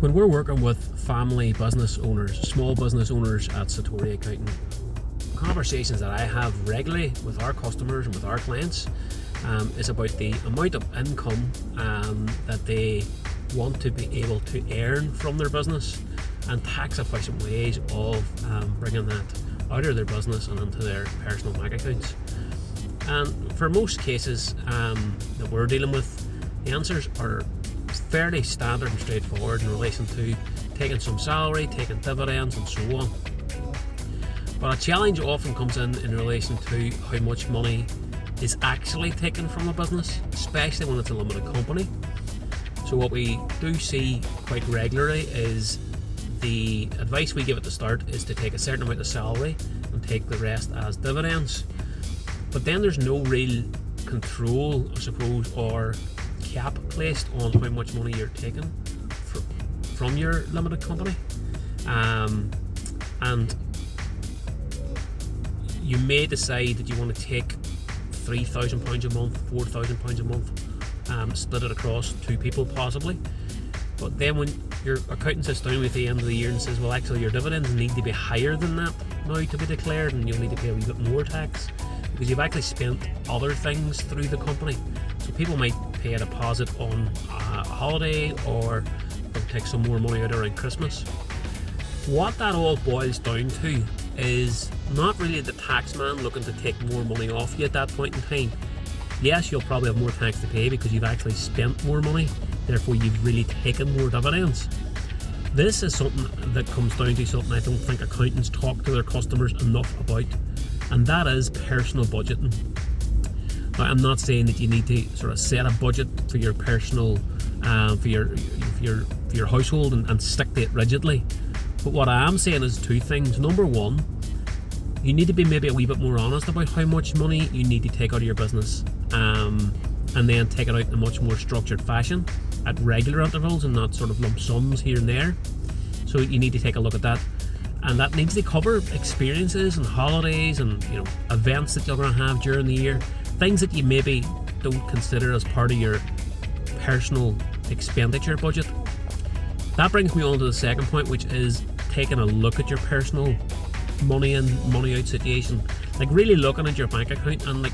When we're working with family business owners, small business owners at Satori Accounting, conversations that I have regularly with our customers and with our clients is about the amount of income that they want to be able to earn from their business and tax efficient ways of bringing that out of their business and into their personal bank accounts. And for most cases that we're dealing with, the answers are fairly standard and straightforward in relation to taking some salary, taking dividends and so on. But a challenge often comes in relation to how much money is actually taken from a business, especially when it's a limited company. So what we do see quite regularly is the advice we give at the start is to take a certain amount of salary and take the rest as dividends. But then there's no real control, I suppose, or cap placed on how much money you're taking from your limited company. And you may decide that you want to take £3,000 a month, £4,000 a month, split it across two people possibly. But then when your accountant sits down with the end of the year and says, well, actually your dividends need to be higher than that now to be declared, and you'll need to pay a wee bit more tax because you've actually spent other things through the company. So people might pay a deposit on a holiday, or they'll take some more money out around Christmas. What that all boils down to is not really the tax man looking to take more money off you at that point in time. Yes, you'll probably have more tax to pay because you've actually spent more money, therefore you've really taken more dividends. This is something that comes down to something I don't think accountants talk to their customers enough about, and that is personal budgeting. Now, I'm not saying that you need to sort of set a budget for your personal, for your household and stick to it rigidly. But what I am saying is two things. Number one, you need to be maybe a wee bit more honest about how much money you need to take out of your business, and then take it out in a much more structured fashion at regular intervals and not sort of lump sums here and there. So you need to take a look at that, and that needs to cover experiences and holidays and events that you're going to have during the year, things that you maybe don't consider as part of your personal expenditure budget. That brings me on to the second point, which is taking a look at your personal money in, money out situation. Like really looking at your bank account, and like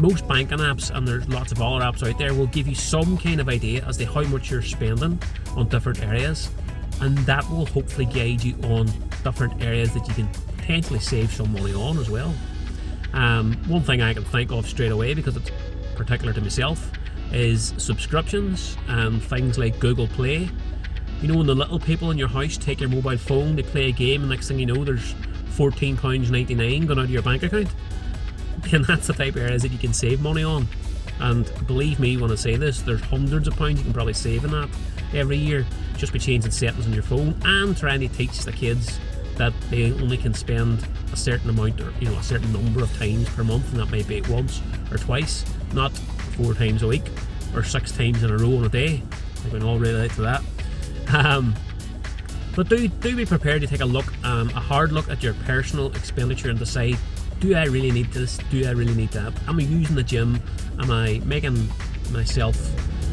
most banking apps, and there's lots of other apps out there, will give you some kind of idea as to how much you're spending on different areas, and that will hopefully guide you on different areas that you can potentially save some money on as well. One thing I can think of straight away, because it's particular to myself, is subscriptions and things like Google Play. You know, when the little people in your house take your mobile phone, they play a game, and next thing you know there's £14.99 going out of your bank account. And that's the type of areas that you can save money on. And believe me when I say this, there's hundreds of pounds you can probably save in that every year, just by changing settings on your phone and trying to teach the kids that they only can spend a certain amount, or a certain number of times per month, and that may be once or twice, not 4 times a week or 6 times in a row in a day. I can all relate to that. But do be prepared to take a hard look at your personal expenditure and decide, do I really need this? Do I really need that? Am I using the gym? Am I making myself,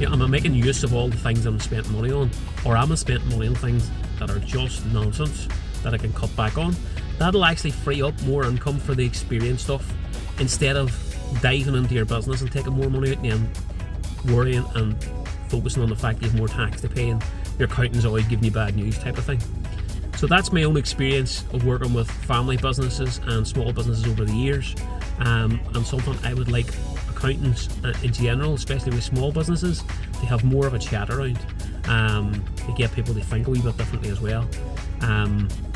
am I making use of all the things I'm spending money on? Or am I spending money on things that are just nonsense that I can cut back on? That'll actually free up more income for the experience stuff, instead of diving into your business and taking more money out and worrying and focusing on the fact you have more tax to pay and your accountant's always giving you bad news type of thing. So that's my own experience of working with family businesses and small businesses over the years, and something I would like accountants in general, especially with small businesses, to have more of a chat around, to get people to think a wee bit differently as well.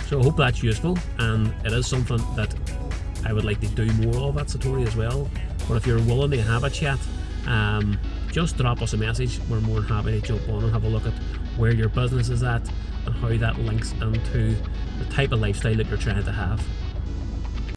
So I hope that's useful, and it is something that I would like to do more of at Satori as well. But if you're willing to have a chat, just drop us a message. We're more than happy to jump on and have a look at where your business is at and how that links into the type of lifestyle that you're trying to have.